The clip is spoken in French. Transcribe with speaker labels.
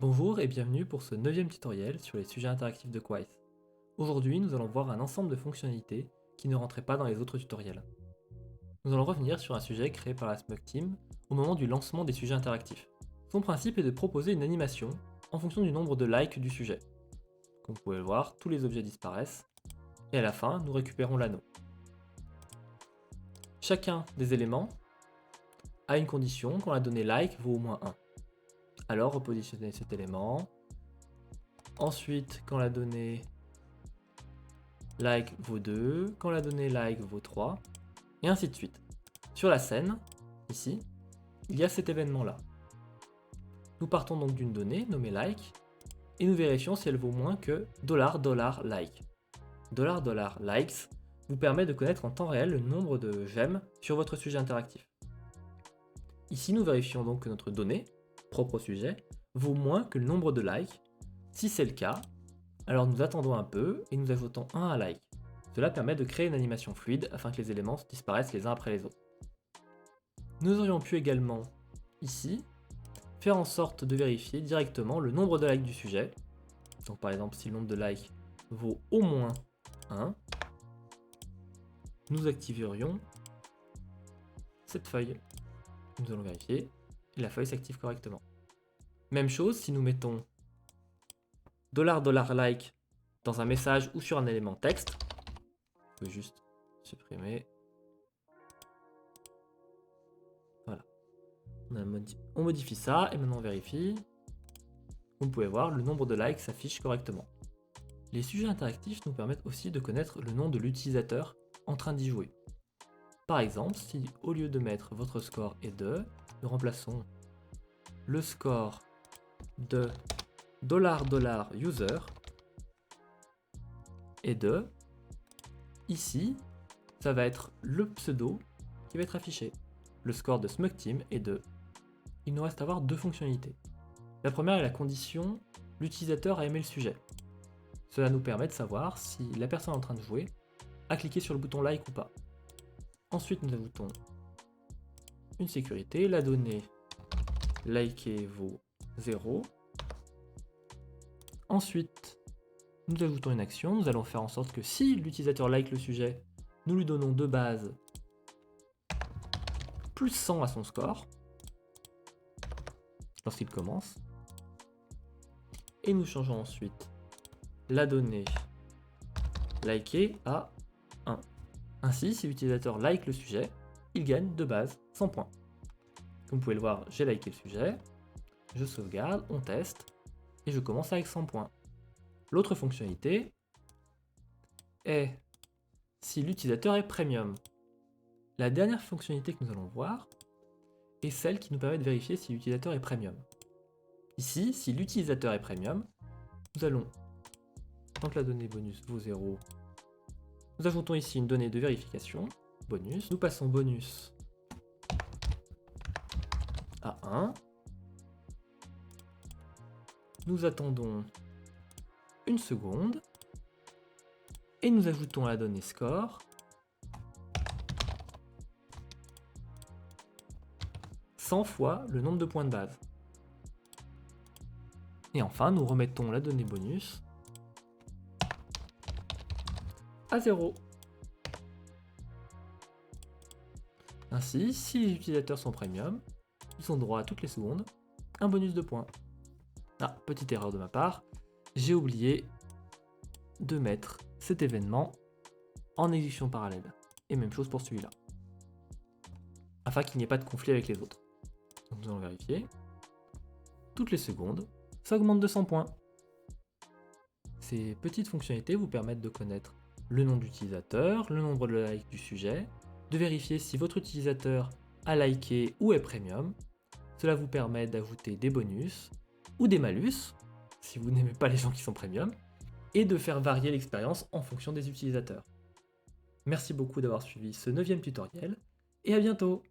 Speaker 1: Bonjour et bienvenue pour ce 9e tutoriel sur les sujets interactifs de Quaise. Aujourd'hui, nous allons voir un ensemble de fonctionnalités qui ne rentraient pas dans les autres tutoriels. Nous allons revenir sur un sujet créé par la Smug Team au moment du lancement des sujets interactifs. Son principe est de proposer une animation en fonction du nombre de likes du sujet. Comme vous pouvez le voir, tous les objets disparaissent et à la fin, nous récupérons l'anneau. Chacun des éléments a une condition quand la donnée like vaut au moins 1. Alors repositionnez cet élément. Ensuite, quand la donnée like vaut 2, quand la donnée like vaut 3, et ainsi de suite. Sur la scène, ici, il y a cet événement-là. Nous partons donc d'une donnée nommée like, et nous vérifions si elle vaut moins que $like. $likes vous permet de connaître en temps réel le nombre de j'aime sur votre sujet interactif. Ici, nous vérifions donc que notre donnée, propre au sujet, vaut moins que le nombre de likes. Si c'est le cas, alors nous attendons un peu et nous ajoutons un like. Cela permet de créer une animation fluide afin que les éléments disparaissent les uns après les autres. Nous aurions pu également, ici, faire en sorte de vérifier directement le nombre de likes du sujet. Donc par exemple, si le nombre de likes vaut au moins 1, nous activerions cette feuille. Nous allons vérifier et la feuille s'active correctement. Même chose si nous mettons $like dans un message ou sur un élément texte. Je peux juste supprimer. Voilà. On modifie ça et maintenant on vérifie. Vous pouvez voir, le nombre de likes s'affiche correctement. Les sujets interactifs nous permettent aussi de connaître le nom de l'utilisateur en train d'y jouer. Par exemple, si au lieu de mettre votre score est de, nous remplaçons le score de $user et de, ici, ça va être le pseudo qui va être affiché. Le score de Smug Team est de. Il nous reste à avoir deux fonctionnalités. La première est la condition l'utilisateur a aimé le sujet. Cela nous permet de savoir si la personne en train de jouer a cliqué sur le bouton like ou pas. Ensuite, nous ajoutons une sécurité. La donnée liker vaut 0. Ensuite, nous ajoutons une action. Nous allons faire en sorte que si l'utilisateur like le sujet, nous lui donnons de base plus 100 à son score lorsqu'il commence. Et nous changeons ensuite la donnée liker à 1. Ainsi, si l'utilisateur like le sujet, il gagne de base 100 points. Comme vous pouvez le voir, j'ai liké le sujet, je sauvegarde, on teste, et je commence avec 100 points. L'autre fonctionnalité est si l'utilisateur est premium. La dernière fonctionnalité que nous allons voir est celle qui nous permet de vérifier si l'utilisateur est premium. Ici, si l'utilisateur est premium, nous allons, quand la donnée bonus vaut 0, nous ajoutons ici une donnée de vérification, bonus, nous passons bonus à 1, nous attendons une seconde, et nous ajoutons à la donnée score 100 fois le nombre de points de base. Et enfin, nous remettons la donnée bonus à 0. Ainsi, si les utilisateurs sont premium, ils ont droit à toutes les secondes un bonus de points. Ah, petite erreur de ma part, j'ai oublié de mettre cet événement en exécution parallèle. Et même chose pour celui-là. Afin qu'il n'y ait pas de conflit avec les autres. Donc nous allons vérifier. Toutes les secondes, ça augmente de 100 points. Ces petites fonctionnalités vous permettent de connaître le nom d'utilisateur, le nombre de likes du sujet, de vérifier si votre utilisateur a liké ou est premium. Cela vous permet d'ajouter des bonus ou des malus, si vous n'aimez pas les gens qui sont premium, et de faire varier l'expérience en fonction des utilisateurs. Merci beaucoup d'avoir suivi ce 9e tutoriel, et à bientôt!